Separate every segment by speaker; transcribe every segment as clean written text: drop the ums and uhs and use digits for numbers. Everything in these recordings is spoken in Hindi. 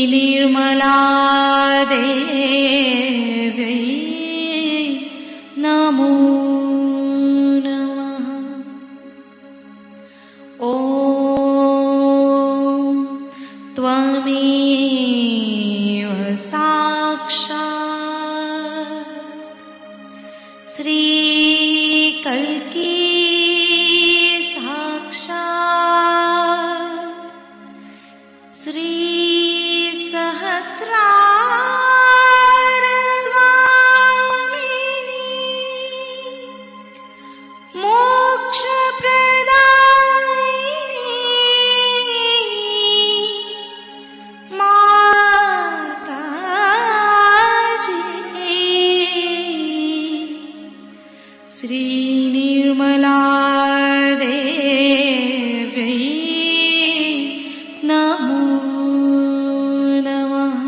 Speaker 1: निर्मला देव्यै नमो नमः। ॐ त्वमेव साक्षात् श्रीकल्की निर्मला देव्यै नमो नमः।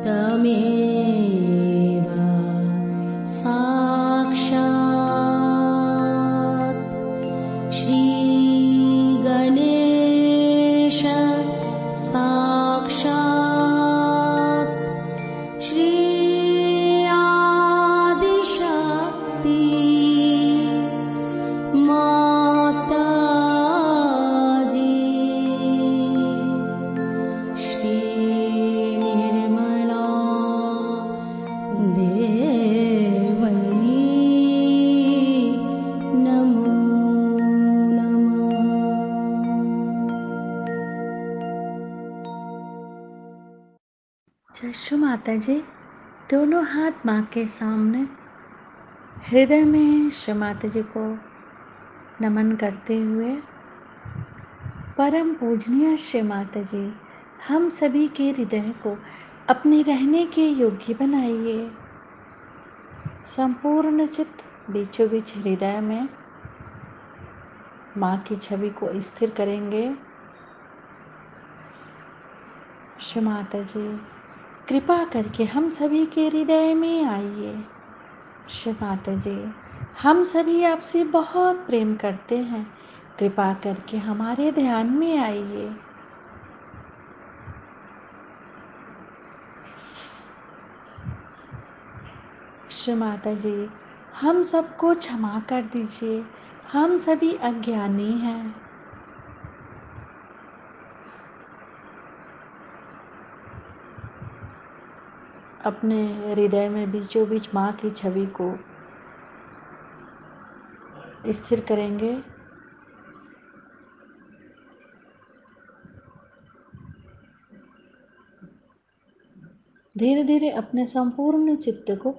Speaker 2: तमेव साक्षात् श्रीगणेश साक्षात् श्री आदिशक्ति माताजी श्री निर्मला देवै नमो नमः।
Speaker 3: जशु माता जी, दोनों हाथ माँ के सामने हृदय में श्री माता जी को नमन करते हुए, परम पूजनीय श्री माता जी, हम सभी के हृदय को अपने रहने के योग्य बनाइए। संपूर्ण चित्त बीचों बीच हृदय में माँ की छवि को स्थिर करेंगे। श्री माता जी, कृपा करके हम सभी के हृदय में आइए। श्री माता जी, हम सभी आपसे बहुत प्रेम करते हैं, कृपा करके हमारे ध्यान में आइए। श्री माता जी, हम सबको क्षमा कर दीजिए, हम सभी अज्ञानी हैं। अपने हृदय में बीचों बीच माँ की छवि को स्थिर करेंगे। धीरे धीरे अपने संपूर्ण चित्त को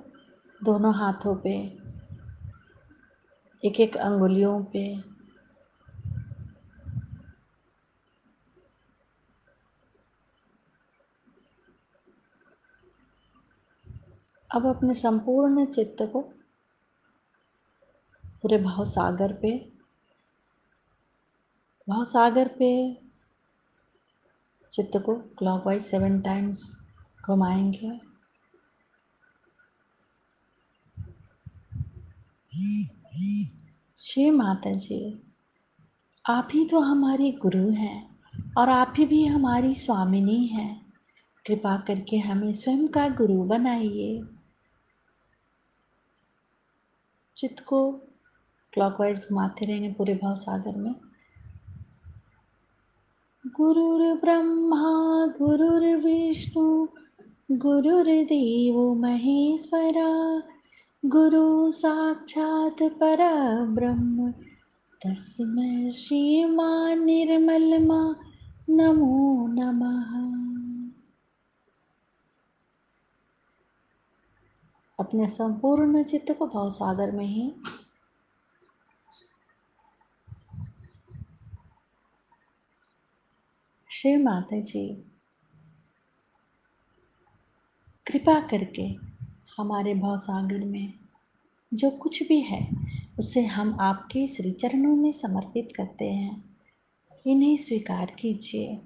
Speaker 3: दोनों हाथों पे, एक एक अंगुलियों पे अब अपने संपूर्ण चित्त को पूरे भवसागर पे चित्त को क्लॉकवाइज 7 टाइम्स घुमाएंगे। श्री माता जी, आप ही तो हमारी गुरु हैं और आप ही भी हमारी स्वामिनी हैं। कृपा करके हमें स्वयं का गुरु बनाइए। चित्त को क्लॉकवाइज घुमाते रहेंगे पूरे भवसागर में। गुरुर्ब्रह्मा गुरुर्विष्णु गुरुर्देवो महेश्वरा, गुरु साक्षात् परब्रह्म तस्मै श्रीमान निर्मलमा नमो नमः। अपने संपूर्ण चित्त को भवसागर में ही श्री माता जी, कृपा करके हमारे भवसागर में जो कुछ भी है उसे हम आपके श्री चरणों में समर्पित करते हैं। इन्हें स्वीकार कीजिए।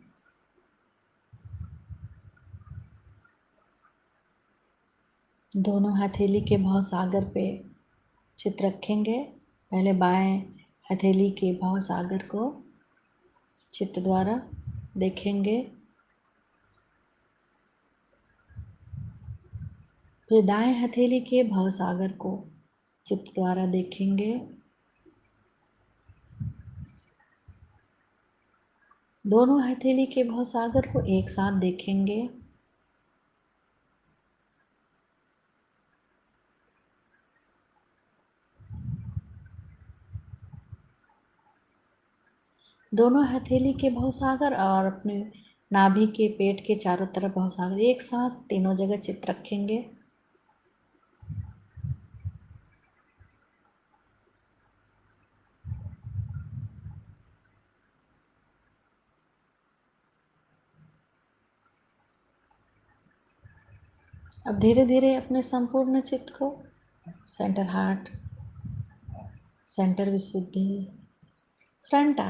Speaker 3: दोनों हथेली के भाव सागर पे चित रखेंगे। पहले बाएं हथेली के भाव सागर को चित्त द्वारा देखेंगे, फिर दाएं हथेली के भाव सागर को चित्त द्वारा देखेंगे। दोनों हथेली के भाव सागर को एक साथ देखेंगे। दोनों हथेली के भवसागर और अपने नाभि के पेट के चारों तरफ भवसागर एक साथ तीनों जगह चित्त रखेंगे। अब धीरे धीरे अपने संपूर्ण चित्त को सेंटर हार्ट, सेंटर विशुद्धि, फ्रंट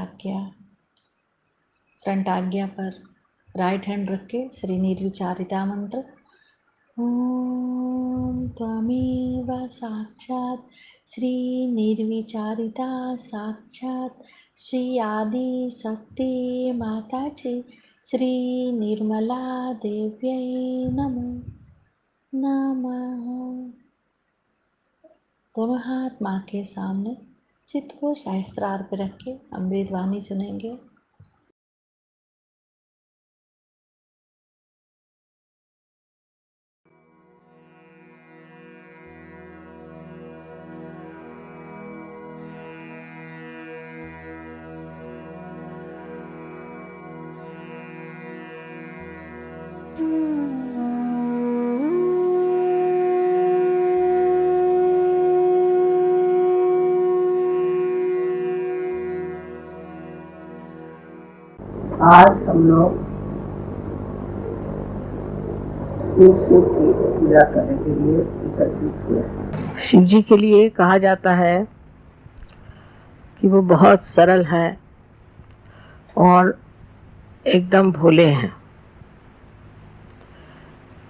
Speaker 3: आज्ञा पर राइट हैंड रख के श्री निर्विचारिता मंत्र ओम त्वमेव साक्षात् श्री निर्विचारिता साक्षात् श्री आदि शक्ति माताजी श्री निर्मला देव्यै नमो नमः। दोनों हाथ माँ के सामने चित्त को शास्त्रार पे रख के अमृत वाणी सुनेंगे।
Speaker 4: आज हम लोग शिव की पूजा करने के लिए एकत्रित हुए। शिव जी के लिए कहा जाता है कि वो बहुत सरल है और एकदम भोले हैं,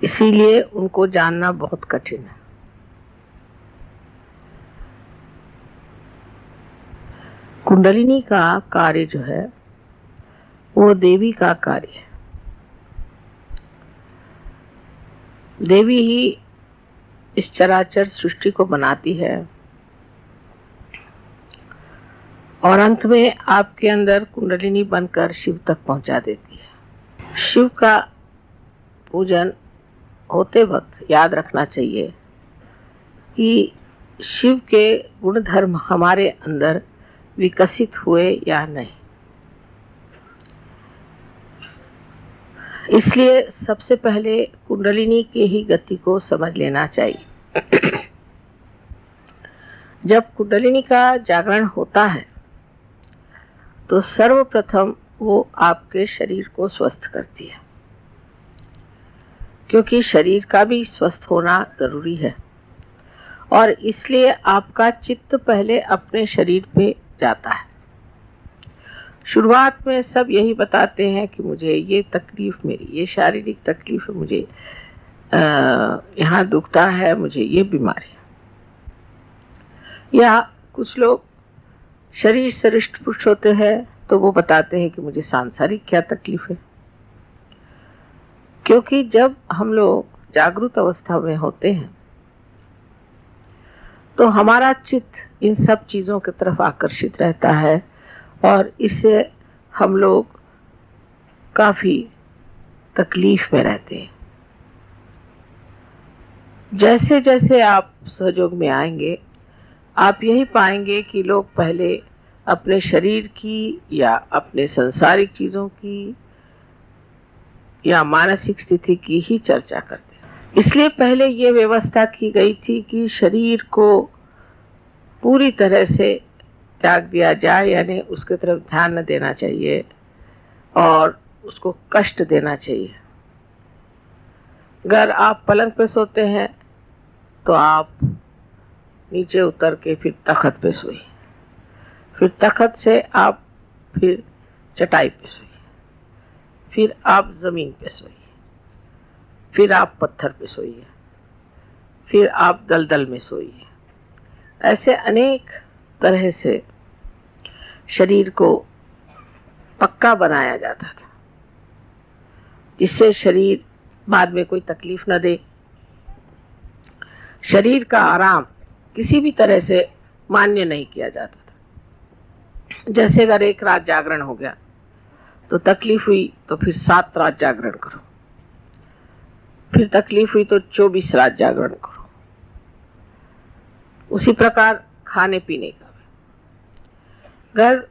Speaker 4: इसीलिए उनको जानना बहुत कठिन है। कुंडलिनी का कार्य जो है वो देवी का कार्य है। देवी ही इस चराचर सृष्टि को बनाती है और अंत में आपके अंदर कुंडलिनी बनकर शिव तक पहुंचा देती है। शिव का पूजन होते वक्त याद रखना चाहिए कि शिव के गुण धर्म हमारे अंदर विकसित हुए या नहीं। इसलिए सबसे पहले कुंडलिनी के ही गति को समझ लेना चाहिए। जब कुंडलिनी का जागरण होता है तो सर्वप्रथम वो आपके शरीर को स्वस्थ करती है, क्योंकि शरीर का भी स्वस्थ होना जरूरी है और इसलिए आपका चित्त पहले अपने शरीर पे जाता है। शुरुआत में सब यही बताते हैं कि मुझे ये तकलीफ, मेरी ये शारीरिक तकलीफ है, मुझे यहाँ दुखता है, मुझे ये बीमारी है। या कुछ लोग शरीर से हृष्ट पुष्ट होते हैं तो वो बताते हैं कि मुझे सांसारिक क्या तकलीफ है। क्योंकि जब हम लोग जागृत अवस्था में होते हैं तो हमारा चित्त इन सब चीजों की तरफ आकर्षित रहता है और इससे हम लोग काफी तकलीफ में रहते हैं। जैसे जैसे आप सहयोग में आएंगे आप यही पाएंगे कि लोग पहले अपने शरीर की या अपने सांसारिक चीजों की या मानसिक स्थिति की ही चर्चा करते हैं। इसलिए पहले ये व्यवस्था की गई थी कि शरीर को पूरी तरह से त्याग दिया जाए, यानी उसके तरफ ध्यान न देना चाहिए और उसको कष्ट देना चाहिए। अगर आप पलंग पे सोते हैं तो आप नीचे उतर के फिर तख्त पे सोइए, फिर तख्त से आप फिर चटाई पे सोइए, फिर आप जमीन पे सोइए, फिर आप पत्थर पे सोइए, फिर आप दलदल में सोइए। ऐसे अनेक तरह से शरीर को पक्का बनाया जाता था, जिससे शरीर बाद में कोई तकलीफ न दे। शरीर का आराम किसी भी तरह से मान्य नहीं किया जाता था। जैसे अगर एक रात जागरण हो गया तो तकलीफ हुई तो फिर 7 रात जागरण करो, फिर तकलीफ हुई तो 24 रात जागरण करो। उसी प्रकार खाने पीने का अगर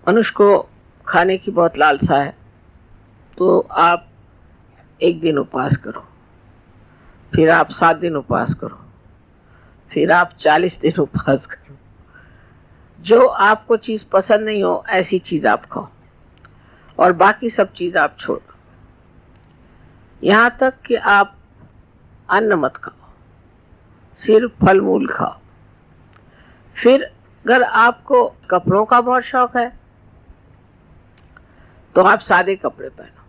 Speaker 4: मनुष्य को खाने की बहुत लालसा है तो आप 1 दिन उपवास करो, फिर आप 7 दिन उपवास करो, फिर आप 40 दिन उपवास करो। जो आपको चीज पसंद नहीं हो ऐसी चीज आप खाओ और बाकी सब चीज आप छोड़ दो। यहां तक कि आप अन्न मत खाओ, सिर्फ फल मूल खाओ। फिर अगर आपको कपड़ों का बहुत शौक है तो आप सादे कपड़े पहनो,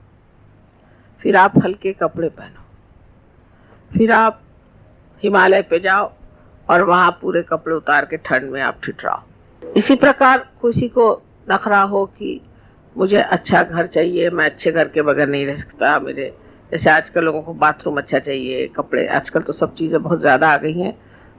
Speaker 4: फिर आप हल्के कपड़े पहनो, फिर आप हिमालय पे जाओ और वहां पूरे कपड़े उतार के ठंड में आप ठिठराओ। इसी प्रकार किसी को नखरा हो कि मुझे अच्छा घर चाहिए, मैं अच्छे घर के बगैर नहीं रह सकता, मेरे जैसे आजकल लोगों को बाथरूम अच्छा चाहिए, कपड़े, आजकल तो सब चीजें बहुत ज्यादा आ गई हैं,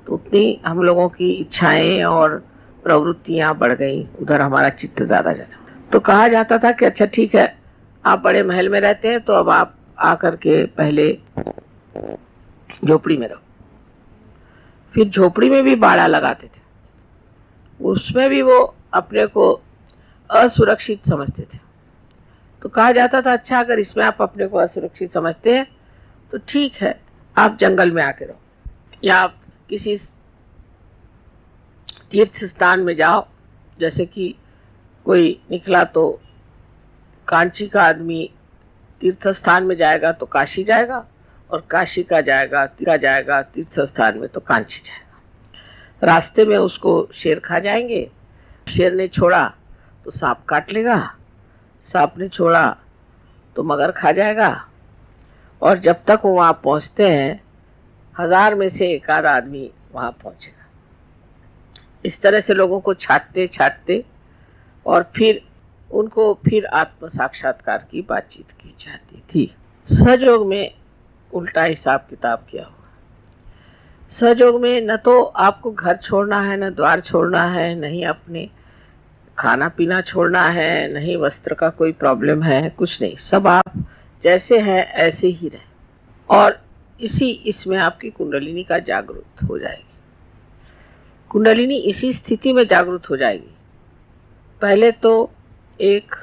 Speaker 4: तो उतनी हम लोगों की इच्छाएं और प्रवृत्तियां बढ़ गई, उधर हमारा चित्त ज्यादा जाता। तो कहा जाता था कि अच्छा ठीक है, आप बड़े महल में रहते हैं तो अब आप आकर के पहले झोपड़ी में रहो। फिर झोपड़ी में भी बाड़ा लगाते थे, उसमें भी वो अपने को असुरक्षित समझते थे। तो कहा जाता था अच्छा अगर इसमें आप अपने को असुरक्षित समझते हैं तो ठीक है, आप जंगल में आके रहो या आप किसी तीर्थ स्थान में जाओ। जैसे कि कोई निकला तो कांची का आदमी तीर्थ स्थान में जाएगा तो काशी जाएगा, और काशी का जाएगा तीर्थ स्थान में तो कांची जाएगा। रास्ते में उसको शेर खा जाएंगे, शेर ने छोड़ा तो सांप काट लेगा, सांप ने छोड़ा तो मगर खा जाएगा, और जब तक वो वहां पहुंचते हैं 1000 में से 1 आध आदमी वहां पहुंचेगा। इस तरह से लोगों को छाटते छाटते और फिर उनको फिर आत्म साक्षात्कार की बातचीत की जाती थी। सहयोग में उल्टा हिसाब किताब किया हुआ। सहयोग में न तो आपको घर छोड़ना है, न द्वार छोड़ना है, नहीं अपने खाना पीना छोड़ना है, नहीं वस्त्र का कोई प्रॉब्लम है, कुछ नहीं, सब आप जैसे हैं ऐसे ही रहे। और इसमें आपकी कुंडलिनी का जागृत हो जाएगी। कुंडलिनी इसी स्थिति में जागृत हो जाएगी। पहले तो एक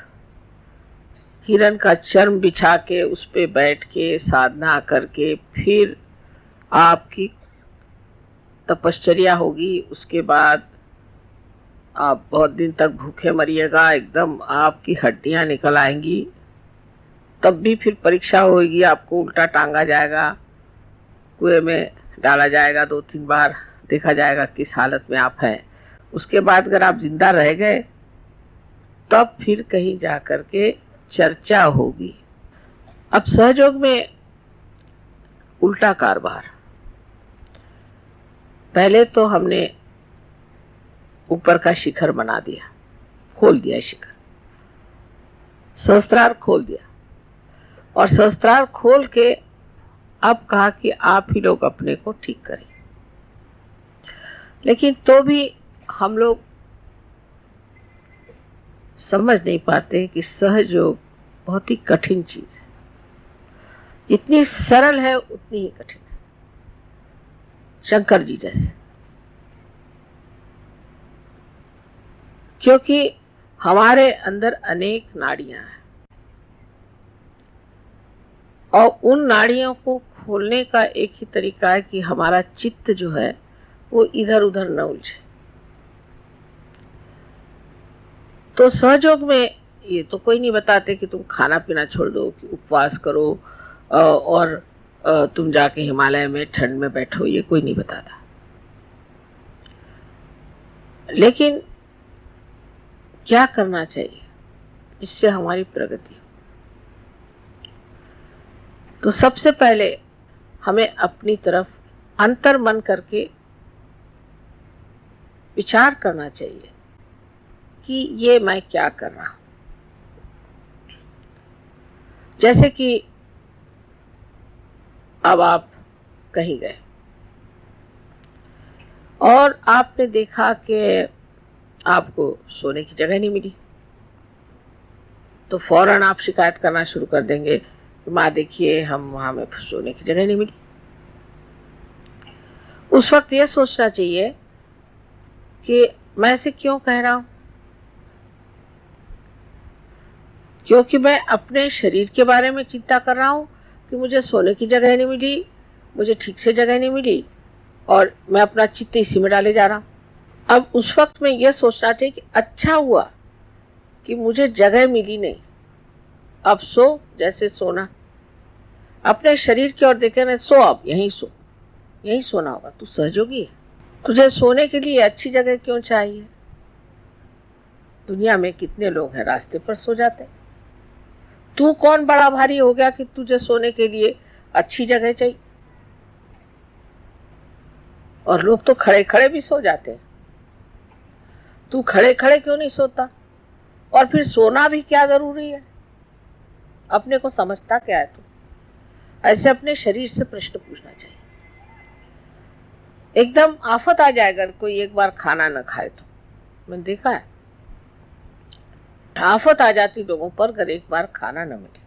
Speaker 4: हिरण का चर्म बिछा के उस पे बैठ के साधना करके फिर आपकी तपश्चर्या होगी। उसके बाद आप बहुत दिन तक भूखे मरिएगा, एकदम आपकी हड्डियां निकल आएंगी। तब भी फिर परीक्षा होगी, आपको उल्टा टांगा जाएगा, कुएं में डाला जाएगा, 2-3 बार देखा जाएगा किस हालत में आप हैं। उसके बाद अगर आप जिंदा रह गए तब फिर कहीं जाकर के चर्चा होगी। अब सहयोग में उल्टा कारभार। पहले तो हमने ऊपर का शिखर बना दिया, खोल दिया शिखर, सहस्त्रार खोल दिया, और सहस्त्रार खोल के अब कहा कि आप ही लोग अपने को ठीक करें। लेकिन तो भी हम लोग समझ नहीं पाते कि सहयोग बहुत ही कठिन चीज है। जितनी सरल है उतनी ही कठिन है। शंकर जी जैसे, क्योंकि हमारे अंदर अनेक नाड़ियां हैं और उन नाड़ियों को खोलने का एक ही तरीका है कि हमारा चित्त जो है वो इधर उधर न उलझे। तो सहयोग में ये तो कोई नहीं बताते कि तुम खाना पीना छोड़ दो, कि उपवास करो और तुम जाके हिमालय में ठंड में बैठो, ये कोई नहीं बताता। लेकिन क्या करना चाहिए जिससे हमारी प्रगति हो? तो सबसे पहले हमें अपनी तरफ अंतर्मन करके विचार करना चाहिए कि ये मैं क्या कर रहा हूं। जैसे कि अब आप कहीं गए और आपने देखा कि आपको सोने की जगह नहीं मिली, तो फौरन आप शिकायत करना शुरू कर देंगे, माँ देखिए हमें सोने की जगह नहीं मिली। उस वक्त ये सोचना चाहिए कि मैं ऐसे क्यों कह रहा हूं, क्योंकि मैं अपने शरीर के बारे में चिंता कर रहा हूं कि मुझे सोने की जगह नहीं मिली, मुझे ठीक से जगह नहीं मिली, और मैं अपना चित्त इसी में डाले जा रहा हूं। अब उस वक्त में यह सोचना चाहिए कि अच्छा हुआ कि मुझे जगह मिली नहीं, अब सो जैसे सोना, अपने शरीर की ओर देखे ना, सो, अब यहीं सो, यहीं सोना होगा, तू सहयोगी है, तुझे सोने के लिए अच्छी जगह क्यों चाहिए। दुनिया में कितने लोग हैं रास्ते पर सो जाते, तू कौन बड़ा भारी हो गया कि तुझे सोने के लिए अच्छी जगह चाहिए। और लोग तो खड़े खड़े भी सो जाते हैं, तू खड़े खड़े क्यों नहीं सोता, और फिर सोना भी क्या जरूरी है, अपने को समझता क्या है तू। ऐसे अपने शरीर से प्रश्न पूछना चाहिए। एकदम आफत आ जाए अगर कोई एक बार खाना न खाए तो, मैंने देखा है आफत आ जाती लोगों पर अगर एक बार खाना न मिले।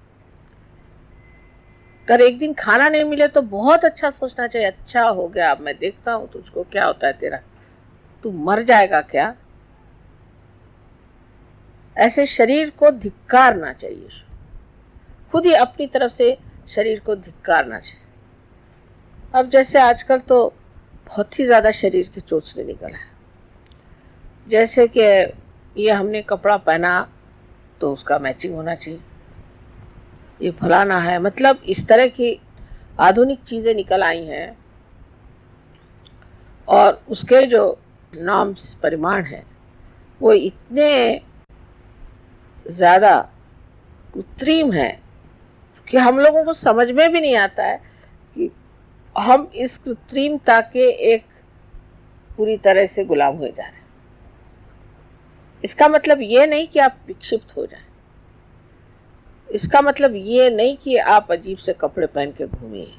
Speaker 4: अगर एक दिन खाना नहीं मिले तो बहुत अच्छा सोचना चाहिए, अच्छा हो गया, अब मैं देखता हूं तुझको क्या होता है तेरा, तू मर जाएगा क्या। ऐसे शरीर को धिक्कारना चाहिए, खुद ही अपनी तरफ से शरीर को धिक्कारना चाहिए। अब जैसे आजकल तो बहुत ही ज्यादा शरीर के चोचले निकला है, जैसे कि ये हमने कपड़ा पहना तो उसका मैचिंग होना चाहिए, ये फलाना है, मतलब इस तरह की आधुनिक चीजें निकल आई हैं, और उसके जो नॉर्म्स परिमाण हैं वो इतने ज्यादा कृत्रिम है कि हम लोगों को समझ में भी नहीं आता है कि हम इस कृत्रिमता के एक पूरी तरह से गुलाम हो जा रहे हैं। इसका मतलब ये नहीं कि आप विक्षिप्त हो जाएं, इसका मतलब ये नहीं कि आप अजीब से कपड़े पहन के घूमिए,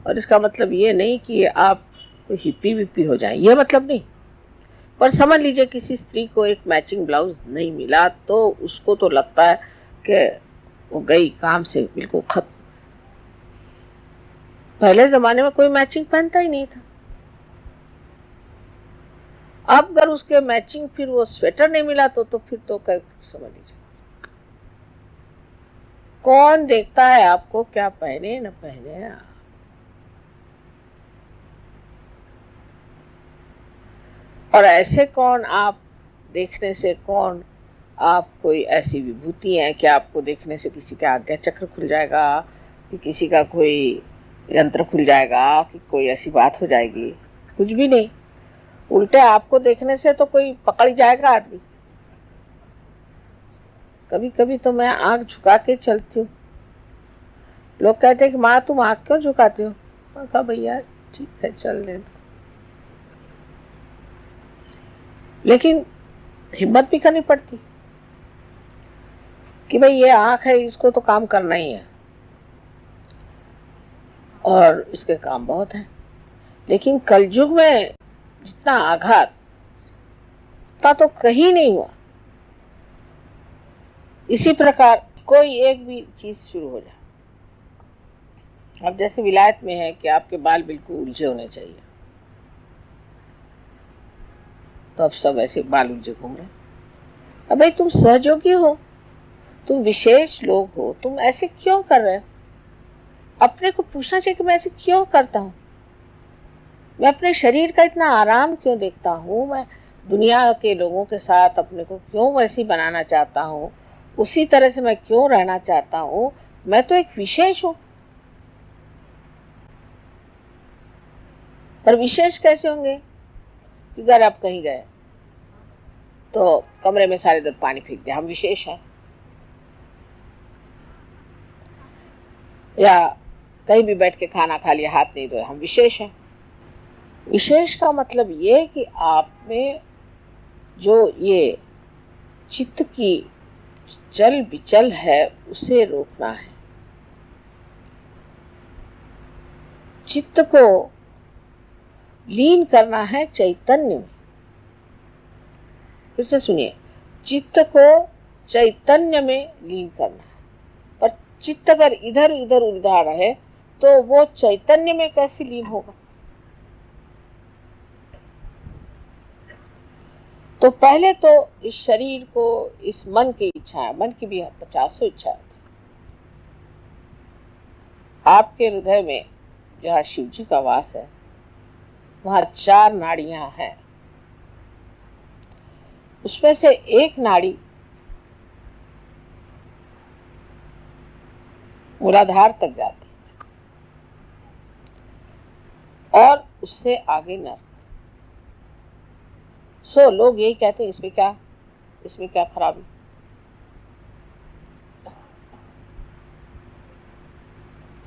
Speaker 4: और इसका मतलब ये नहीं कि आप हिप्पी विप्पी हो जाएं, ये मतलब नहीं। पर समझ लीजिए किसी स्त्री को एक मैचिंग ब्लाउज नहीं मिला तो उसको तो लगता है कि वो गई काम से बिल्कुल खत्म। पहले जमाने में कोई मैचिंग पहनता ही नहीं था, अब अगर उसके मैचिंग फिर वो स्वेटर नहीं मिला तो फिर तो समझ लीजिए कौन देखता है आपको क्या पहने न पहने। और ऐसे कौन आप देखने से कौन आप कोई ऐसी विभूति है कि आपको देखने से किसी का आज्ञा चक्र खुल जाएगा, कि किसी का कोई यंत्र खुल जाएगा, कि कोई ऐसी बात हो जाएगी, कुछ भी नहीं। उल्टे आपको देखने से तो कोई पकड़ जाएगा आदमी। कभी कभी तो मैं आंख झुका के चलती हूँ, लोग कहते हैं कि माँ तुम आंख क्यों झुकाती हो, मैं कहा भैया ठीक है चल ले, लेकिन हिम्मत भी करनी पड़ती कि भाई ये आंख है, इसको तो काम करना ही है, और इसके काम बहुत है। लेकिन कलयुग में जितना आघात का तो कहीं नहीं हुआ। इसी प्रकार कोई एक भी चीज शुरू हो जाए, अब जैसे विलायत में है कि आपके बाल बिल्कुल उलझे होने चाहिए, तो अब सब ऐसे बाल उलझे घूम रहे। अब भाई तुम सहयोगी हो, तुम विशेष लोग हो, तुम ऐसे क्यों कर रहे हो। अपने को पूछना चाहिए कि मैं ऐसे क्यों करता हूँ, मैं अपने शरीर का इतना आराम क्यों देखता हूँ, मैं दुनिया के लोगों के साथ अपने को क्यों वैसी बनाना चाहता हूँ, उसी तरह से मैं क्यों रहना चाहता हूँ। मैं तो एक विशेष हूँ, पर विशेष कैसे होंगे कि अगर आप कहीं गए तो कमरे में सारे इधर पानी फेंक दिया, हम विशेष हैं। या कहीं भी बैठ के खाना खा लिया, हाथ नहीं धोए, हम विशेष हैं। विशेष का मतलब ये कि आप में जो ये चित्त की चल विचल है उसे रोकना है। चित्त को लीन करना है चैतन्य में। फिर से सुनिए, चित्त को चैतन्य में लीन करना है। पर चित्त अगर इधर उधर उलझा रहे तो वो चैतन्य में कैसे लीन होगा? तो पहले तो इस शरीर को, इस मन की इच्छा, मन की भी 50 इच्छा थी। आपके हृदय में जहाँ शिव जी का वास है वहाँ 4 नाड़ियां हैं। उसमें से एक नाड़ी मूलाधार तक जाती और उससे आगे नर। सो लोग यही कहते हैं इसमें क्या खराबी।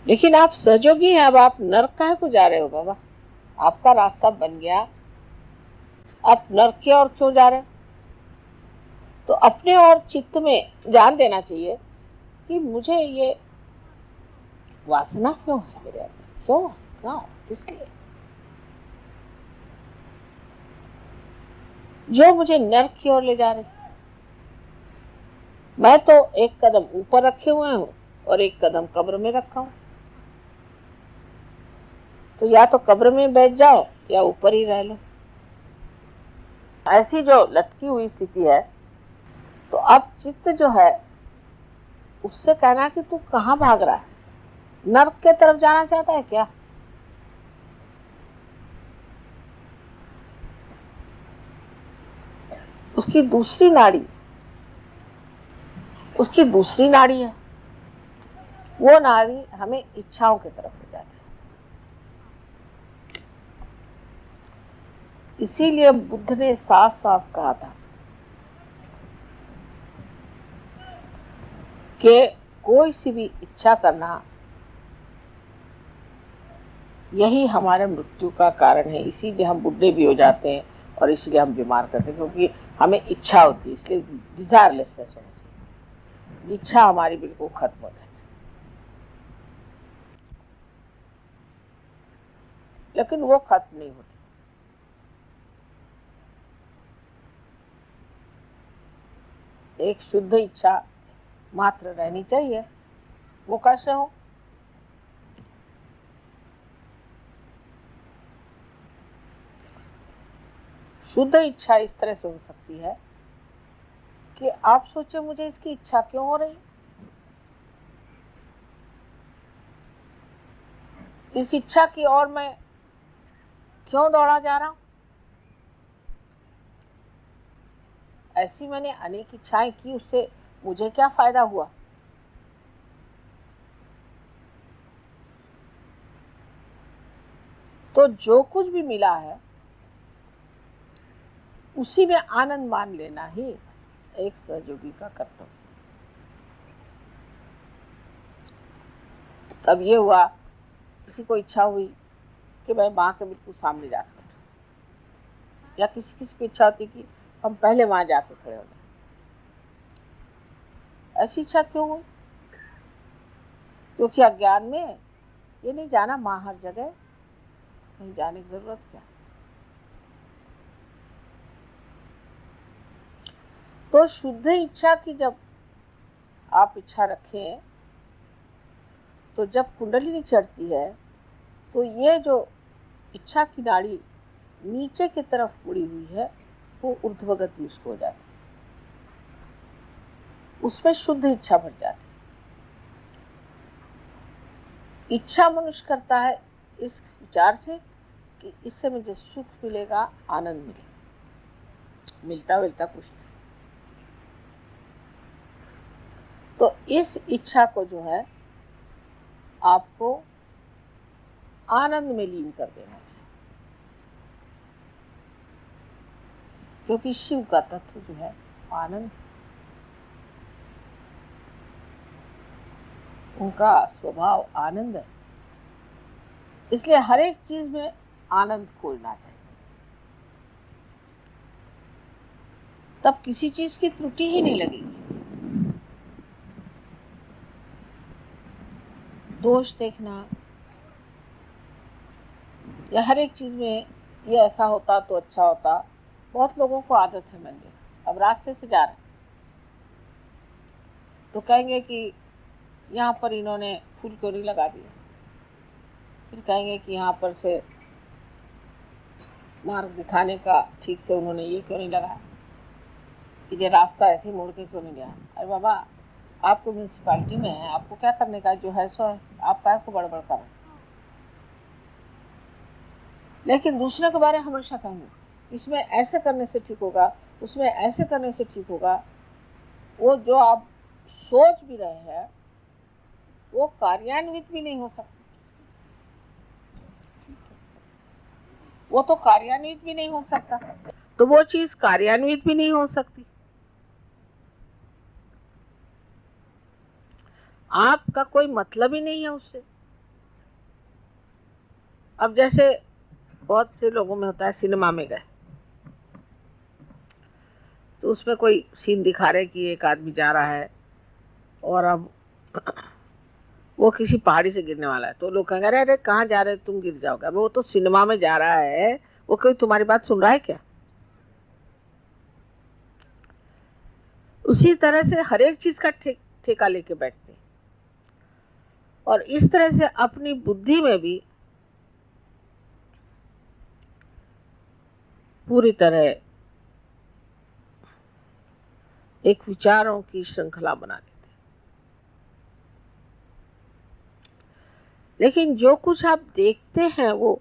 Speaker 4: लेकिन आप सहयोगी हैं, अब आप नरक काहे को जा रहे हो बाबा? आपका रास्ता बन गया, आप नरक की ओर क्यों जा रहे हैं? तो अपने और चित्त में जान देना चाहिए कि मुझे ये वासना क्यों है मेरे अंदर, क्यों, किसलिए जो मुझे नरक की ओर ले जा रहे। मैं तो एक कदम ऊपर रखे हुए हूं और एक कदम कब्र में रखा हूं। तो या तो कब्र में बैठ जाओ या ऊपर ही रह लो। ऐसी जो लटकी हुई स्थिति है, तो अब चित्त जो है उससे कहना कि तू कहाँ भाग रहा है? नर्क के तरफ जाना चाहता है क्या? उसकी दूसरी नाड़ी है। वो नाड़ी हमें इच्छाओं की तरफ ले जाती है। इसीलिए बुद्ध ने साफ साफ कहा था कि कोई सी भी इच्छा करना यही हमारे मृत्यु का कारण है। इसीलिए हम बुढ़े भी हो जाते हैं और इसीलिए हम बीमार करते हैं, क्योंकि हमें इच्छा होती है। इसलिए डिजायरलेसनेस होनी चाहिए, इच्छा हमारी बिल्कुल खत्म हो जाए। लेकिन वो खत्म नहीं होती। एक शुद्ध इच्छा मात्र रहनी चाहिए। वो कैसे हो? शुद्ध इच्छा इस तरह से हो सकती है कि आप सोचे मुझे इसकी इच्छा क्यों हो रही, इस इच्छा की ओर मैं क्यों दौड़ा जा रहा हूं। ऐसी मैंने अनेक इच्छाएं की, उससे मुझे क्या फायदा हुआ? तो जो कुछ भी मिला है उसी में आनंद मान लेना ही एक सहयोगी का कर्तव्य। तब ये हुआ, किसी को इच्छा हुई कि मैं माँ के बिल्कुल सामने जाकर, या किसी की इच्छा होती कि हम पहले वहां जाकर खड़े हो जाए। ऐसी इच्छा क्यों हुई? क्योंकि अज्ञान में ये नहीं जाना माँ हर जगह, कहीं जाने की जरूरत क्या। तो शुद्ध इच्छा की जब आप इच्छा रखें, तो जब कुंडलिनी चढ़ती है तो ये जो इच्छा की नाड़ी नीचे की तरफ मुड़ी हुई है वो ऊर्ध्वगति उसको हो जाती है, उसमें शुद्ध इच्छा भर जाती है। इच्छा मनुष्य करता है इस विचार से कि इससे मुझे सुख मिलेगा, आनंद मिलेगा, मिलता कुछ नहीं। तो इस इच्छा को जो है आपको आनंद में लीन कर देना चाहिए, क्योंकि शिव का तत्व जो है आनंद, उनका स्वभाव आनंद है। इसलिए हर एक चीज में आनंद खोजना चाहिए, तब किसी चीज की त्रुटि ही नहीं लगेगी। दोष देखना या हर एक चीज में ये ऐसा होता तो अच्छा होता, बहुत लोगों को आदत है। मैंने देखा, अब रास्ते से जा रहे तो कहेंगे कि यहाँ पर इन्होंने फूल क्यों नहीं लगा दिया, फिर कहेंगे कि यहाँ पर से मार्ग दिखाने का ठीक से उन्होंने ये क्यों नहीं लगाया, ये रास्ता ऐसे मोड़ के क्यों नहीं गया। अरे बाबा, आपको म्यूनसिपालिटी में है, आपको क्या करने का, जो है सो है, आप काय को बड़बड़ कर रहे। लेकिन दूसरे के बारे में हमेशा कहेंगे इसमें ऐसे करने से ठीक होगा, उसमें ऐसे करने से ठीक होगा। वो जो आप सोच भी रहे हैं वो कार्यान्वित भी नहीं हो सकता, वो तो कार्यान्वित भी नहीं हो सकता, तो वो चीज कार्यान्वित भी नहीं हो सकती। आपका कोई मतलब ही नहीं है उससे। अब जैसे बहुत से लोगों में होता है, सिनेमा में गए तो उसमें कोई सीन दिखा रहे कि एक आदमी जा रहा है और अब वो किसी पहाड़ी से गिरने वाला है, तो लोग कहेंगे अरे कहाँ जा रहे, तुम गिर जाओगे। अब वो तो सिनेमा में जा रहा है, वो कोई तुम्हारी बात सुन रहा है क्या। उसी तरह से हर एक चीज का ठेका लेके बैठते हैं, और इस तरह से अपनी बुद्धि में भी पूरी तरह एक विचारों की श्रृंखला बना देते हैं। लेकिन जो कुछ आप देखते हैं वो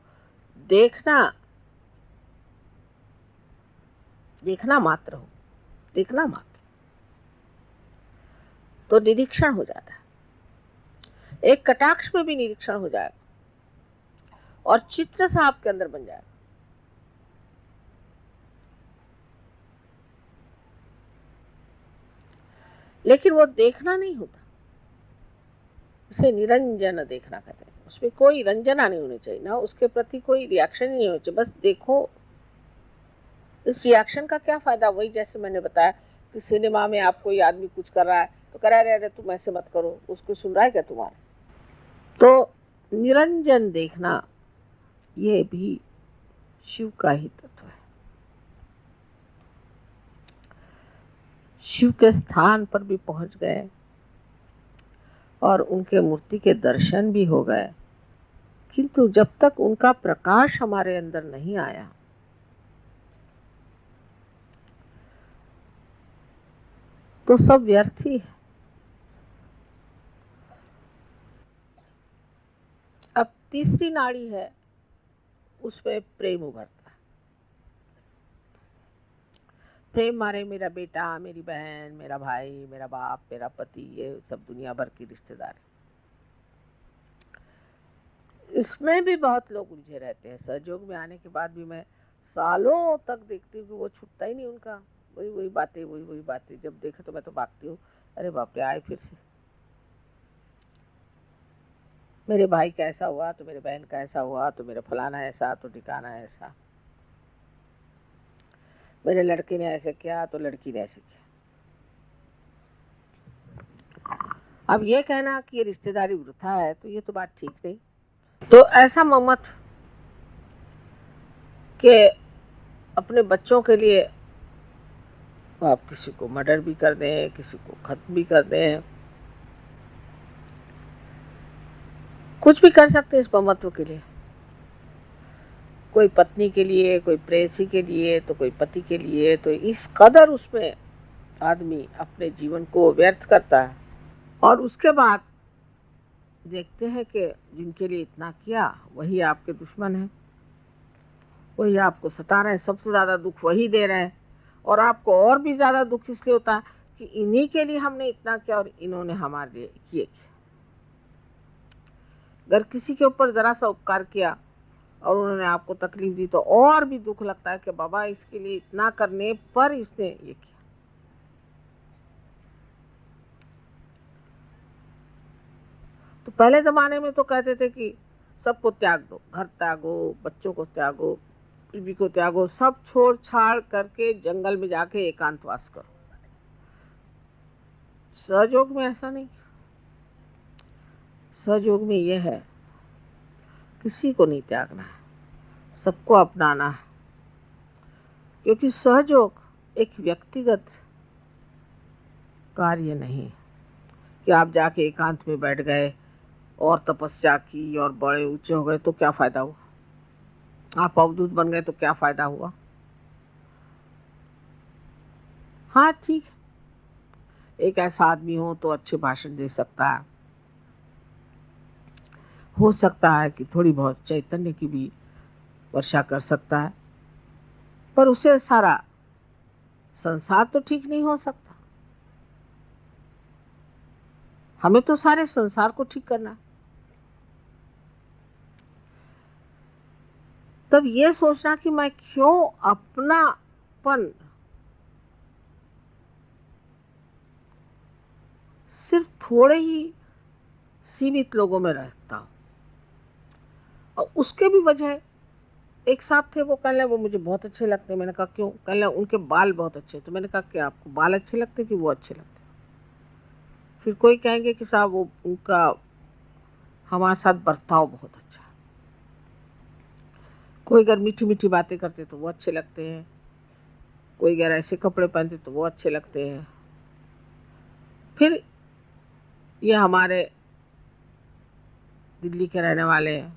Speaker 4: देखना मात्र हो, देखना मात्र, तो निरीक्षण हो जाता है। एक कटाक्ष में भी निरीक्षण हो जाएगा और चित्र सा आपके अंदर बन जाएगा। लेकिन वो देखना नहीं होता, उसे निरंजन देखना कहते हैं। उसमें कोई रंजना नहीं होनी चाहिए, ना उसके प्रति कोई रिएक्शन ही नहीं होना चाहिए, बस देखो। इस रिएक्शन का क्या फायदा, वही जैसे मैंने बताया कि सिनेमा में आप कोई आदमी कुछ कर रहा है तो कह रहा है तुम ऐसे मत करो, उसको सुन रहा है क्या तुम्हारा। तो निरंजन देखना ये भी शिव का ही तत्व है। शिव के स्थान पर भी पहुंच गए और उनके मूर्ति के दर्शन भी हो गए, किंतु जब तक उनका प्रकाश हमारे अंदर नहीं आया तो सब व्यर्थ ही है। अब तीसरी नाड़ी है, उसमें प्रेम उभरता है। प्रेम मारे मेरा बेटा, मेरी बहन, मेरा भाई, मेरा बाप, मेरा पति, ये सब दुनिया भर की रिश्तेदारी, इसमें भी बहुत लोग उलझे रहते हैं। सहयोग में आने के बाद भी मैं सालों तक देखती हूँ कि वो छूटता ही नहीं उनका, वही बातें। जब देखो तो मैं तो भागती हूँ, अरे बाप रे आए फिर से। मेरे भाई का ऐसा हुआ तो मेरे बहन का ऐसा हुआ, तो मेरा फलाना ऐसा तो ठिकाना ऐसा, मेरे लड़के ने ऐसे किया तो लड़की ने ऐसे किया। अब ये कहना कि ये रिश्तेदारी वृथा है तो ये तो बात ठीक नहीं। तो ऐसा मत कि अपने बच्चों के लिए आप किसी को मर्डर भी कर दें, किसी को खत्म भी कर दें, कुछ भी कर सकते हैं इस ममत्व के लिए। कोई पत्नी के लिए, कोई प्रेयसी के लिए, तो कोई पति के लिए। तो इस कदर उसमें आदमी अपने जीवन को व्यर्थ करता है, और उसके बाद देखते हैं कि जिनके लिए इतना किया वही आपके दुश्मन है, वही आपको सता रहे हैं, सबसे ज्यादा दुख वही दे रहे हैं। और आपको और भी ज्यादा दुख इसलिए होता है कि इन्हीं के लिए हमने इतना किया और इन्होंने हमारे लिए किए। अगर किसी के ऊपर जरा सा उपकार किया और उन्होंने आपको तकलीफ दी तो और भी दुख लगता है कि बाबा इसके लिए इतना करने पर इसने ये किया। तो पहले जमाने में तो कहते थे कि सबको त्याग दो, घर त्यागो, बच्चों को त्यागो, बीवी को त्यागो, सब छोड़ छाड़ करके जंगल में जाके एकांतवास करो। सहयोग में ऐसा नहीं। सहयोग में यह है किसी को नहीं त्यागना है, सबको अपनाना है। क्योंकि सहयोग एक व्यक्तिगत कार्य नहीं कि आप जाके एकांत में बैठ गए और तपस्या की और बड़े ऊंचे हो गए तो क्या फायदा हुआ, आप अवधूत बन गए तो क्या फायदा हुआ। हाँ ठीक है, एक ऐसा आदमी हो तो अच्छे भाषण दे सकता है, हो सकता है कि थोड़ी बहुत चैतन्य की भी वर्षा कर सकता है, पर उसे सारा संसार तो ठीक नहीं हो सकता। हमें तो सारे संसार को ठीक करना है। तब ये सोचना कि मैं क्यों अपनापन सिर्फ थोड़े ही सीमित लोगों में रहता हूं। और उसके भी वजह, एक साहब थे, वो कहने वो मुझे बहुत अच्छे लगते। मैंने कहा क्यों? कहने उनके बाल बहुत अच्छे। तो मैंने कहा कि आपको बाल अच्छे लगते कि वो अच्छे लगते? फिर कोई कहेंगे कि साहब वो उनका हमारे साथ बर्ताव बहुत अच्छा है। कोई अगर मीठी मीठी बातें करते तो वो अच्छे लगते हैं, कोई अगर ऐसे कपड़े पहनते तो वो अच्छे लगते हैं। फिर ये हमारे दिल्ली के रहने वाले हैं,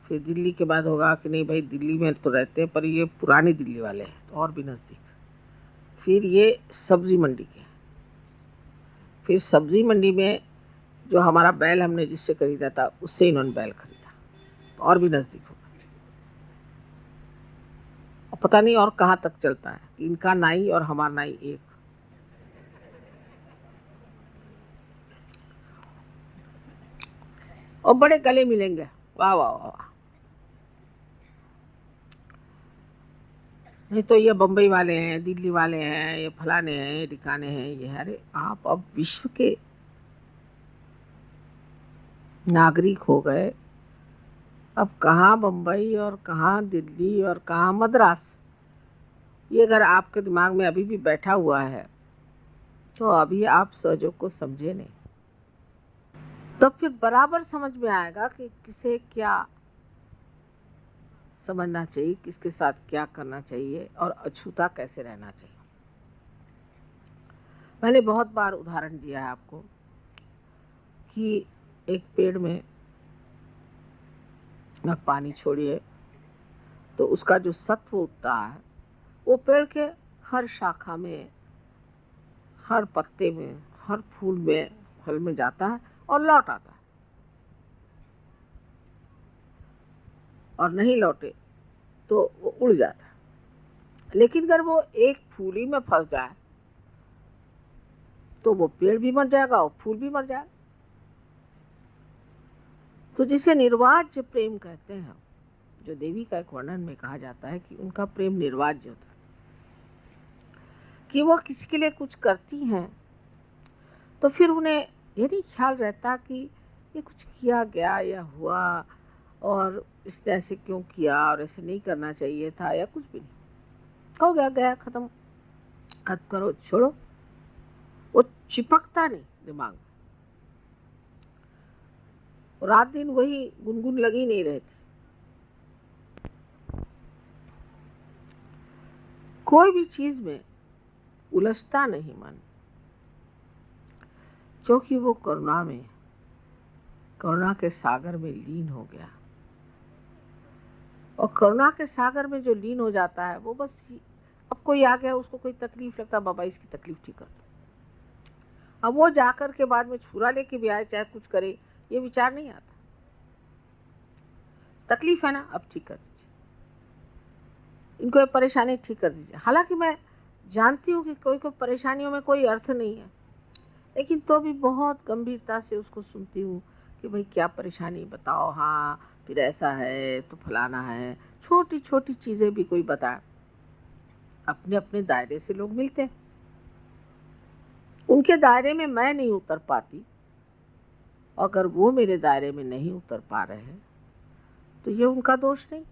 Speaker 4: फिर दिल्ली के बाद होगा कि नहीं भाई दिल्ली में तो रहते हैं पर ये पुरानी दिल्ली वाले हैं तो और भी नजदीक। फिर ये सब्जी मंडी के, फिर सब्जी मंडी में जो हमारा बैल हमने जिससे खरीदा था उससे इन्होंने बैल खरीदा तो और भी नजदीक होगा। और पता नहीं और कहाँ तक चलता है कि इनका नाई और हमारा नाई एक। और बड़े गले मिलेंगे, वाह वाह वाह। नहीं तो ये बम्बई वाले हैं, दिल्ली वाले हैं, ये फलाने हैं, ये ठिकाने हैं, ये। अरे आप अब विश्व के नागरिक हो गए, अब कहाँ बम्बई और कहाँ दिल्ली और कहाँ मद्रास, ये अगर आपके दिमाग में अभी भी बैठा हुआ है तो अभी आप सहयोग को समझे नहीं। तो फिर बराबर समझ में आएगा कि किसे क्या समझना चाहिए, किसके साथ क्या करना चाहिए और अछूता कैसे रहना चाहिए। मैंने बहुत बार उदाहरण दिया है आपको कि एक पेड़ में आप पानी छोड़िए तो उसका जो सत्व उठता है वो पेड़ के हर शाखा में, हर पत्ते में, हर फूल में, फल में जाता है और लौट आता है। और नहीं लौटे तो वो उड़ जाता है। लेकिन अगर वो एक फूल ही में फंस जाए तो वो पेड़ भी मर जाएगा और फूल भी मर जाएगा। तो जिसे निर्वाज्य प्रेम कहते हैं, जो देवी का एक वर्णन में कहा जाता है कि उनका प्रेम निर्वाज्य होता है, कि वो किसी के लिए कुछ करती हैं तो फिर उन्हें ये नहीं ख्याल रहता कि ये कुछ किया गया या हुआ और इसने ऐसे क्यों किया और ऐसे नहीं करना चाहिए था या कुछ भी नहीं, हो गया गया खत्म, खत्म करो छोड़ो। वो चिपकता नहीं दिमाग में, रात दिन वही गुनगुन लगी नहीं रहती। कोई भी चीज में उलझता नहीं मन, क्योंकि वो करुणा में, करुणा के सागर में लीन हो गया। और करुणा के सागर में जो लीन हो जाता है वो बस, अब कोई आ गया उसको कोई तकलीफ लगता, बाबा इसकी तकलीफ ठीक कर दो। अब वो जाकर के बाद में छुरा लेके भी आए चाहे कुछ करे, ये विचार नहीं आता। तकलीफ है ना, अब ठीक कर दीजिए, इनको ये परेशानी ठीक कर दीजिए। हालांकि मैं जानती हूँ कि कोई कोई परेशानियों में कोई अर्थ नहीं है, लेकिन तो भी बहुत गंभीरता से उसको सुनती हूँ कि भाई क्या परेशानी बताओ, हाँ फिर ऐसा है तो फलाना है। छोटी छोटी चीजें भी कोई बताए। अपने अपने दायरे से लोग मिलते हैं, उनके दायरे में मैं नहीं उतर पाती अगर वो मेरे दायरे में नहीं उतर पा रहे हैं तो ये उनका दोष नहीं,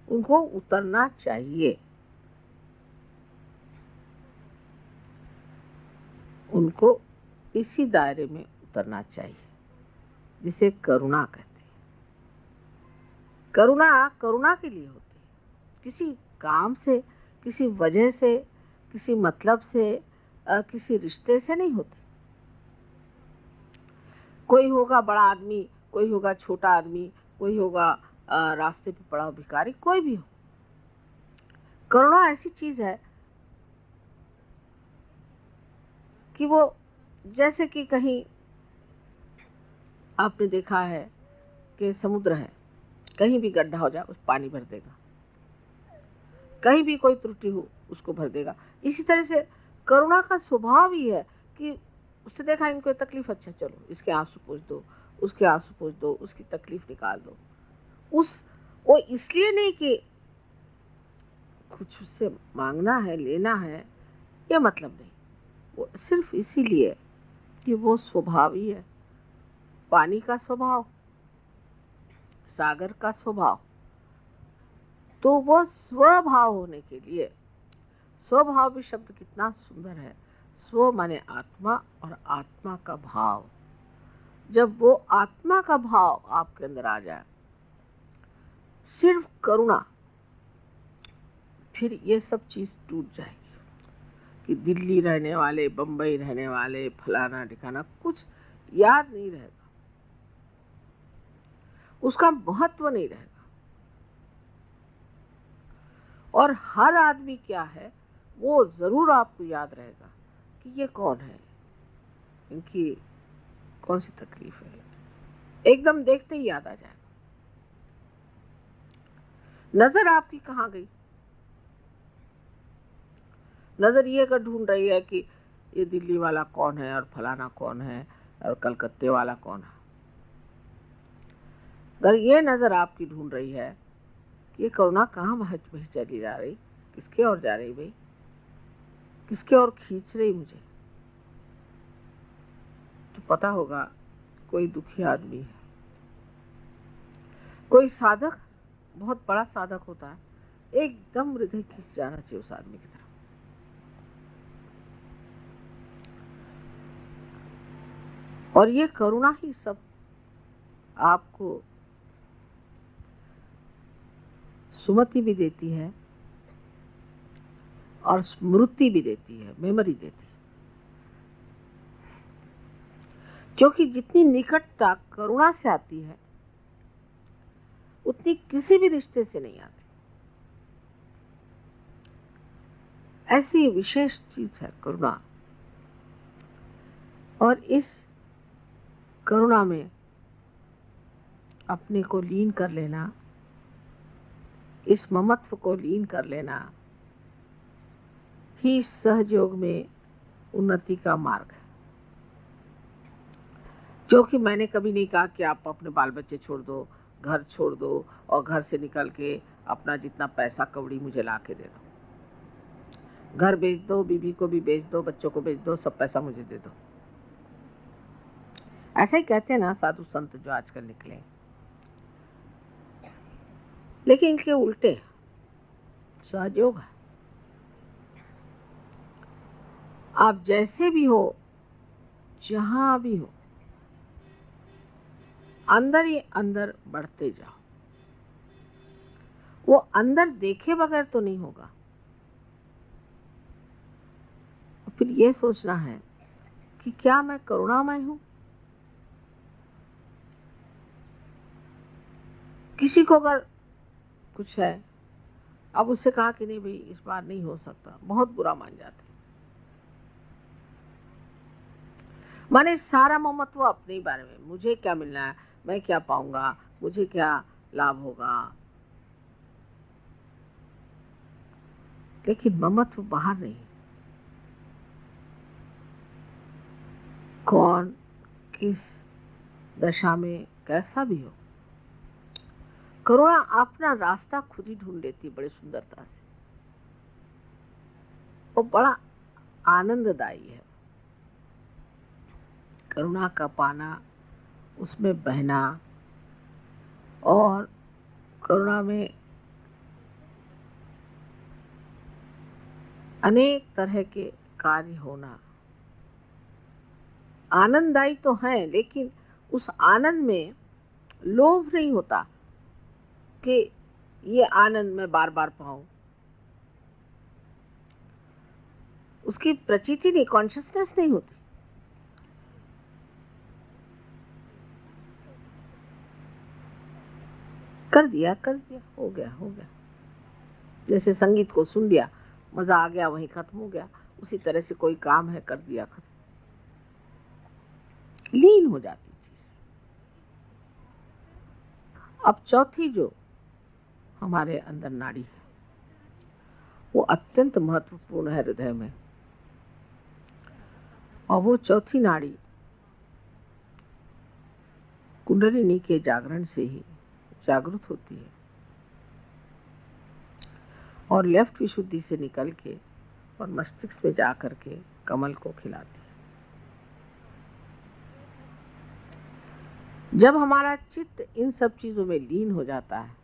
Speaker 4: उनको उतरना चाहिए। उनको इसी दायरे में उतरना चाहिए जिसे करुणा कहते हैं। करुणा करुणा के लिए होती है, किसी काम से, किसी वजह से, किसी मतलब से, किसी रिश्ते से नहीं होती। कोई होगा बड़ा आदमी, कोई होगा छोटा आदमी, कोई होगा रास्ते पे पड़ा भिखारी, कोई भी हो। करुणा ऐसी चीज है कि वो जैसे कि कहीं आपने देखा है कि समुद्र है, कहीं भी गड्ढा हो जाए उस पानी भर देगा, कहीं भी कोई त्रुटि हो उसको भर देगा। इसी तरह से करुणा का स्वभाव ही है कि उससे देखा इनको तकलीफ, अच्छा चलो इसके आंसू पोंछ दो, उसके आंसू पोंछ दो, उसकी तकलीफ निकाल दो। वो इसलिए नहीं कि कुछ उससे मांगना है, लेना है, ये मतलब नहीं, वो सिर्फ इसीलिए कि वो स्वभाव ही है। पानी का स्वभाव, सागर का स्वभाव, तो वो स्वभाव होने के लिए, स्वभाव भी शब्द कितना सुंदर है। स्व माने आत्मा और आत्मा का भाव। जब वो आत्मा का भाव आपके अंदर आ जाए, सिर्फ करुणा, फिर ये सब चीज टूट जाएगी कि दिल्ली रहने वाले, बंबई रहने वाले, फलाना ठिकाना, कुछ याद नहीं रहेगा, उसका महत्व नहीं रहेगा। और हर आदमी क्या है वो जरूर आपको याद रहेगा कि ये कौन है, इनकी कौन सी तकलीफ है, एकदम देखते ही याद आ जाएगा। नजर आपकी कहाँ गई? नजर ये कर ढूंढ रही है कि ये दिल्ली वाला कौन है और फलाना कौन है और कलकत्ते वाला कौन है। अगर ये नजर आपकी ढूंढ रही है कि ये करुणा कहाँ बह चली जा रही, किसके और जा रही भाई, किसके और खींच रही मुझे, तो पता होगा कोई दुखी आदमी है। कोई साधक, बहुत बड़ा साधक होता है, एकदम हृदय खींच जाना चाहिए उस आदमी की तरफ। और ये करुणा ही सब आपको सुमति भी देती है और स्मृति भी देती है, मेमोरी देती है। क्योंकि जितनी निकटता करुणा से आती है उतनी किसी भी रिश्ते से नहीं आती। ऐसी विशेष चीज है करुणा। और इस करुणा में अपने को लीन कर लेना, इस ममत्व को लीन कर लेना ही सहयोग में उन्नति का मार्ग है। क्योंकि मैंने कभी नहीं कहा कि आप अपने बाल बच्चे छोड़ दो, घर छोड़ दो और घर से निकल के अपना जितना पैसा कौड़ी मुझे ला के दे दो, घर बेच दो, बीवी को भी बेच दो, बच्चों को बेच दो, सब पैसा मुझे दे दो। ऐसा ही कहते हैं ना साधु संत जो आजकल निकले, लेकिन इनके उल्टे सहयोग है। आप जैसे भी हो, जहां भी हो, अंदर ही अंदर बढ़ते जाओ। वो अंदर देखे बगैर तो नहीं होगा। फिर ये सोचना है कि क्या मैं करुणामय हूं? किसी को अगर कुछ है, अब उससे कहा कि नहीं भाई इस बार नहीं हो सकता, बहुत बुरा मान जाते। माने सारा ममत्व अपने ही बारे में, मुझे क्या मिलना है, मैं क्या पाऊंगा, मुझे क्या लाभ होगा। लेकिन ममत्व बाहर नहीं। कौन किस दशा में कैसा भी हो, करुणा अपना रास्ता खुद ही ढूंढ लेती बड़ी सुंदरता से। वो बड़ा आनंददायी है। करुणा का पाना, उसमें बहना और करुणा में अनेक तरह के कार्य होना आनंददायी तो है, लेकिन उस आनंद में लोभ नहीं होता कि ये आनंद मैं बार बार पाऊं। उसकी प्रचिति नहीं, कॉन्शियसनेस नहीं होती। कर दिया हो गया। जैसे संगीत को सुन लिया, मजा आ गया, वहीं खत्म हो गया। उसी तरह से कोई काम है, कर दिया, खत्म, लीन हो जाती चीज। अब चौथी जो हमारे अंदर नाड़ी है, वो अत्यंत महत्वपूर्ण है हृदय में, और वो चौथी नाड़ी कुंडलिनी के जागरण से ही जागृत होती है और लेफ्ट विशुद्धि से निकल के और मस्तिष्क में जाकर के कमल को खिलाती है। जब हमारा चित्त इन सब चीजों में लीन हो जाता है,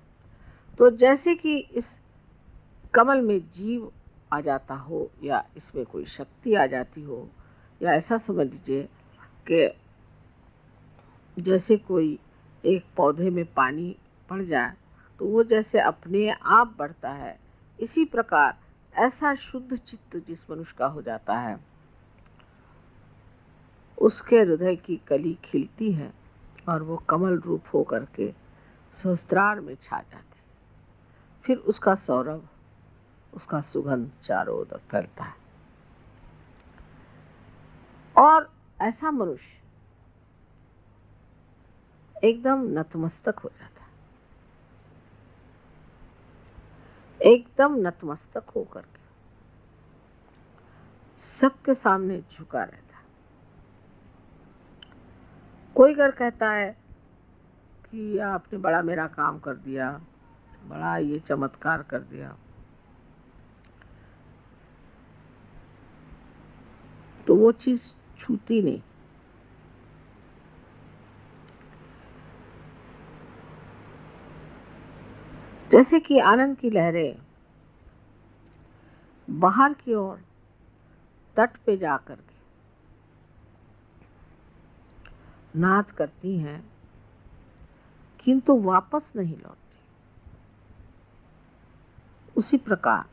Speaker 4: तो जैसे कि इस कमल में जीव आ जाता हो, या इसमें कोई शक्ति आ जाती हो, या ऐसा समझ लीजिए कि जैसे कोई एक पौधे में पानी पड़ जाए तो वो जैसे अपने आप बढ़ता है, इसी प्रकार ऐसा शुद्ध चित्त जिस मनुष्य का हो जाता है, उसके हृदय की कली खिलती है और वो कमल रूप होकर के सहस्त्रार में छा जाती है। फिर उसका सौरभ, उसका सुगंध चारों ओर फैलता है, और ऐसा मनुष्य एकदम नतमस्तक हो जाता है, एकदम नतमस्तक होकर के सबके सामने झुका रहता है। कोई अगर कहता है कि आपने बड़ा मेरा काम कर दिया, बड़ा ये चमत्कार कर दिया, तो वो चीज छूती नहीं। जैसे कि आनंद की लहरें बाहर की ओर तट पे जाकर के नाद करती हैं, किंतु वापस नहीं लौटती, उसी प्रकार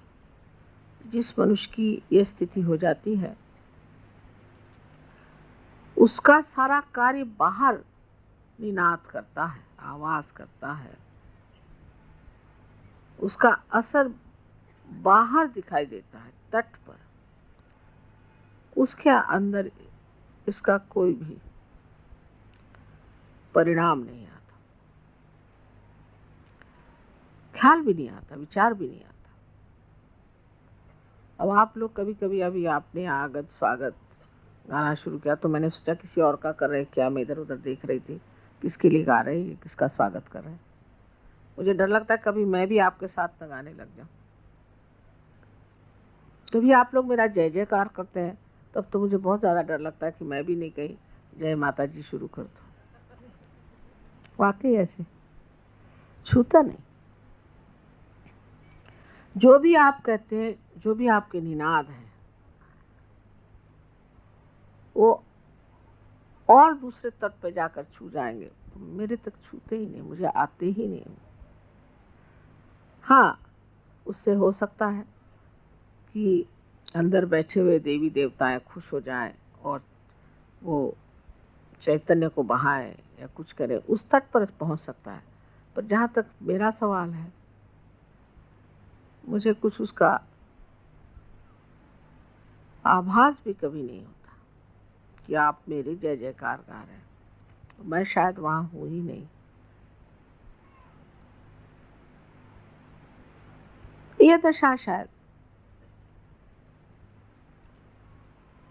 Speaker 4: जिस मनुष्य की ये स्थिति हो जाती है, उसका सारा कार्य बाहर निनाद करता है, आवाज करता है, उसका असर बाहर दिखाई देता है तट पर, उसके अंदर इसका कोई भी परिणाम नहीं आता, ख्याल भी नहीं आता, विचार भी नहीं आता। अब आप लोग कभी कभी, अभी आपने आगत स्वागत गाना शुरू किया तो मैंने सोचा किसी और का कर रहे क्या, मैं इधर उधर देख रही थी किसके लिए गा रहे हैं, किसका स्वागत कर रहे हैं। मुझे डर लगता है कभी मैं भी आपके साथ न गाने लग जाऊं। कभी आप लोग मेरा जय जयकार करते हैं तब तो मुझे बहुत ज्यादा डर लगता है कि मैं भी नहीं कहीं जय माता जी शुरू कर दूं। वाकई ऐसे छूता नहीं। जो भी आप कहते हैं, जो भी आपके निनाद हैं, वो और दूसरे तट पे जाकर छू जाएंगे, मेरे तक छूते ही नहीं, मुझे आते ही नहीं। हाँ, उससे हो सकता है कि अंदर बैठे हुए देवी देवताएं खुश हो जाएं और वो चैतन्य को बहाए या कुछ करे, उस तट पर पहुंच सकता है। पर जहां तक मेरा सवाल है, मुझे कुछ उसका आभास भी कभी नहीं होता कि आप मेरे जय जयकार गा रहे हैं। मैं शायद वहां हूं ही नहीं। यह दशा शायद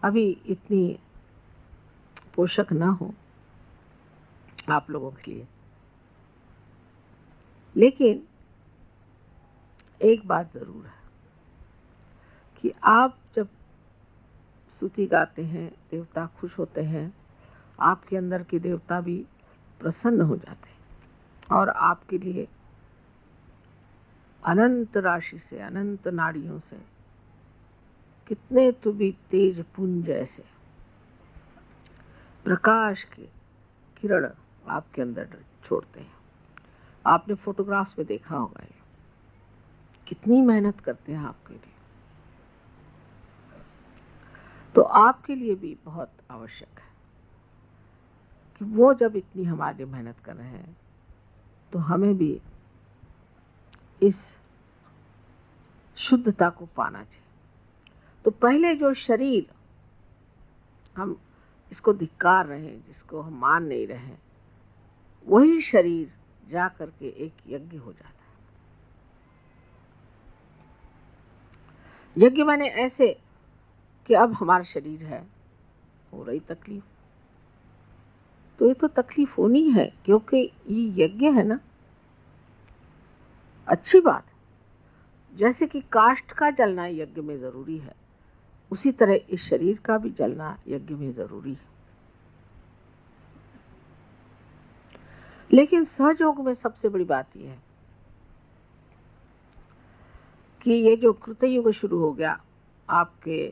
Speaker 4: अभी इतनी पोषक ना हो आप लोगों के लिए, लेकिन एक बात जरूर है कि आप जब स्तुति गाते हैं, देवता खुश होते हैं आपके अंदर के देवता भी प्रसन्न हो जाते हैं और आपके लिए अनंत राशि से, अनंत नाड़ियों से कितने तो भी तेज पुंज ऐसे प्रकाश के किरण आपके अंदर छोड़ते हैं। आपने फोटोग्राफ्स में देखा होगा ये कितनी मेहनत करते हैं आपके लिए। तो आपके लिए भी बहुत आवश्यक है कि वो जब इतनी हमारे लिए मेहनत कर रहे हैं तो हमें भी इस शुद्धता को पाना चाहिए। तो पहले जो शरीर हम इसको धिक्कार रहे हैं, जिसको हम मान नहीं रहे हैं, वही शरीर जा करके एक यज्ञ हो जाता है। यज्ञ माने ऐसे कि अब हमारा शरीर है, हो रही तकलीफ, तो ये तो तकलीफ होनी है क्योंकि ये यज्ञ है ना। अच्छी बात है, जैसे कि काष्ठ का जलना यज्ञ में जरूरी है, उसी तरह इस शरीर का भी जलना यज्ञ में जरूरी है। लेकिन सहयोग में सबसे बड़ी बात यह है कि ये जो कृतयुग शुरू हो गया आपके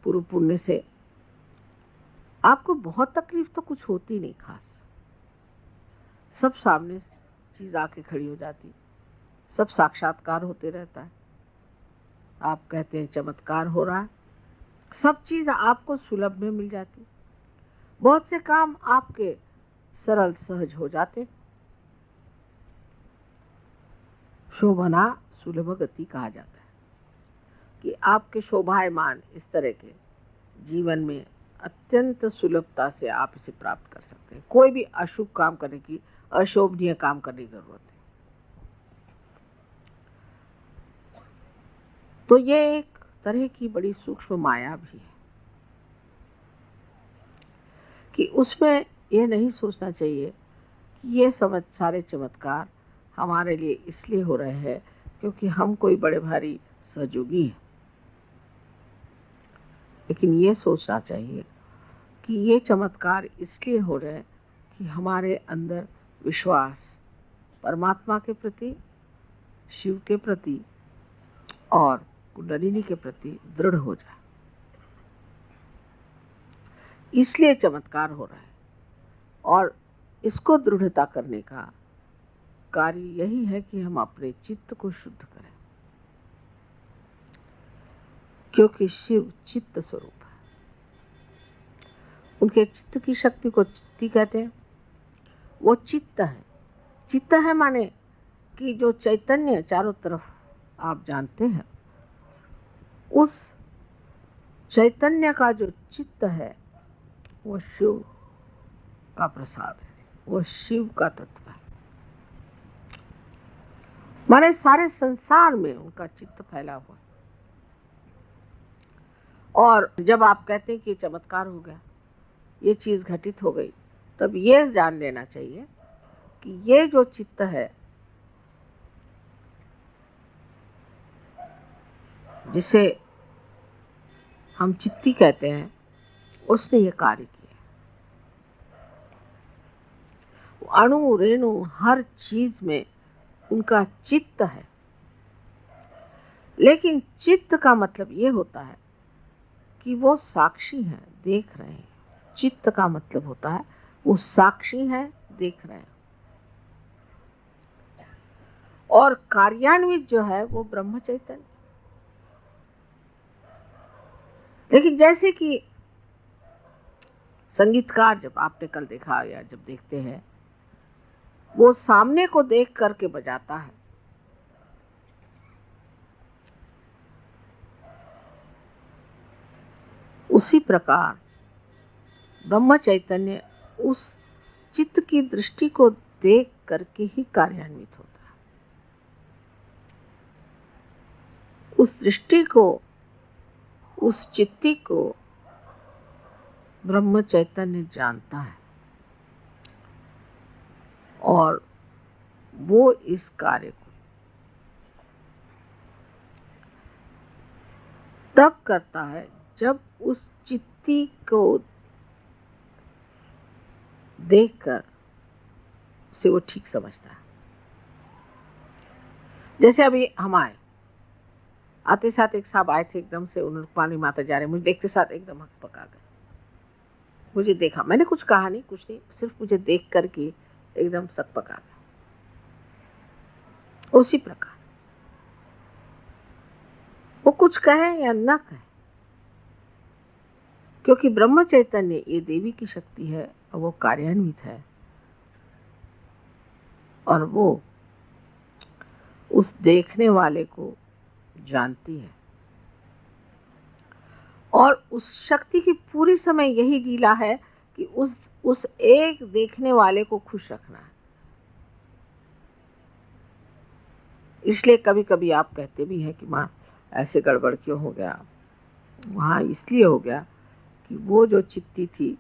Speaker 4: पूर्व पुण्य से, आपको बहुत तकलीफ तो कुछ होती नहीं खास। सब सामने चीज आके खड़ी हो जाती, सब साक्षात्कार होते रहता है। आप कहते हैं चमत्कार हो रहा है, सब चीज आपको सुलभ में मिल जाती, बहुत से काम आपके सरल सहज हो जाते। शोभना सुलभ गति कहा जाता है कि आपके शोभायमान इस तरह के जीवन में अत्यंत सुलभता से आप इसे प्राप्त कर सकते हैं। कोई भी अशुभ काम करने की, अशोभनीय काम करने की जरूरत है। तो ये एक तरह की बड़ी सूक्ष्म माया भी है कि उसमें ये नहीं सोचना चाहिए कि ये सारे चमत्कार हमारे लिए इसलिए हो रहे हैं क्योंकि हम कोई बड़े भारी सहयोगी हैं। लेकिन ये सोचना चाहिए कि ये चमत्कार इसलिए हो रहे हैं कि हमारे अंदर विश्वास परमात्मा के प्रति, शिव के प्रति और कुंडलिनी के प्रति दृढ़ हो जाए, इसलिए चमत्कार हो रहा है। और इसको दृढ़ता करने का कार्य यही है कि हम अपने चित्त को शुद्ध करें, क्योंकि शिव चित्त स्वरूप है। उनके चित्त की शक्ति को चित्ती कहते हैं। वो चित्त है। चित्त है माने कि जो चैतन्य चारों तरफ आप जानते हैं, उस चैतन्य का जो चित्त है वो शिव का प्रसाद है, वो शिव का तत्व है। माने सारे संसार में उनका चित्त फैला हुआ है। और जब आप कहते हैं कि चमत्कार हो गया, ये चीज घटित हो गई, तब ये जान लेना चाहिए कि ये जो चित्त है, जिसे हम चित्ती कहते हैं, उसने ये कार्य किया। अणु रेणु हर चीज में उनका चित्त है। लेकिन चित्त का मतलब ये होता है कि वो साक्षी है, देख रहे हैं। चित्त का मतलब होता है वो साक्षी है, देख रहे हैं। और कार्यान्वित जो है वो ब्रह्म चैतन्य। लेकिन जैसे कि संगीतकार, जब आपने कल देखा या जब देखते हैं, वो सामने को देख करके बजाता है। उसी प्रकार ब्रह्म चैतन्य उस चित्त की दृष्टि को देख करके ही कार्यान्वित होता है। उस दृष्टि को, उस चित्ती को ब्रह्म चैतन्य जानता है और वो इस कार्य को तब करता है जब उस चित्ती को देखकर उसे वो ठीक समझता है। जैसे अभी हम आते साथ एक साहब आए थे, एकदम से उन्होंने पानी माता जा रहे, मुझे देखते साथ एकदम हक पका गए। मुझे देखा, मैंने कुछ कहा नहीं, कुछ नहीं, सिर्फ मुझे देख करके एकदम सक पका गया। उसी प्रकार वो कुछ कहे या न कहे, क्योंकि ब्रह्म चैतन्य ये देवी की शक्ति है और वो कार्यान्वित है, और वो उस देखने वाले को जानती है, और उस शक्ति की पूरी समय यही लीला है कि उस एक देखने वाले को खुश रखना है। इसलिए कभी कभी आप कहते भी हैं कि माँ ऐसे गड़बड़ क्यों हो गया, वहां इसलिए हो गया कि वो जो चित्ती थी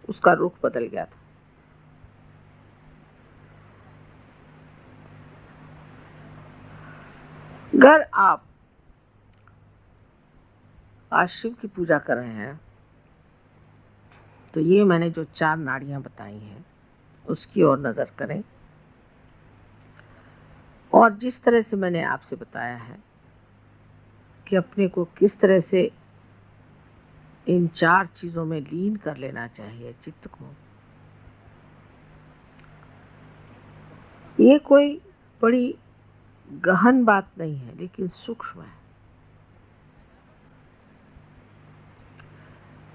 Speaker 4: उसका रुख बदल गया था। अगर आप आज शिव की पूजा कर रहे हैं तो ये मैंने जो 4 नाड़ियां बताई हैं उसकी ओर नजर करें, और जिस तरह से मैंने आपसे बताया है कि अपने को किस तरह से इन 4 चीजों में लीन कर लेना चाहिए चित्त को, ये कोई बड़ी गहन बात नहीं है, लेकिन सूक्ष्म है।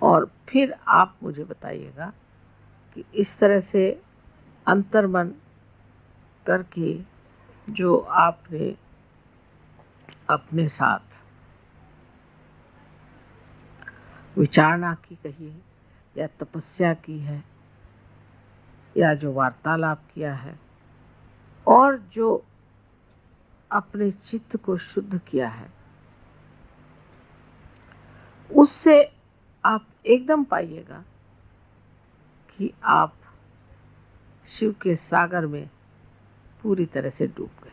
Speaker 4: और फिर आप मुझे बताइएगा कि इस तरह से अंतर्मन करके जो आपने अपने साथ विचारणा की कही है, या तपस्या की है, या जो वार्तालाप किया है, और जो अपने चित्त को शुद्ध किया है, उससे आप एकदम पाइएगा कि आप शिव के सागर में पूरी तरह से डूब गए।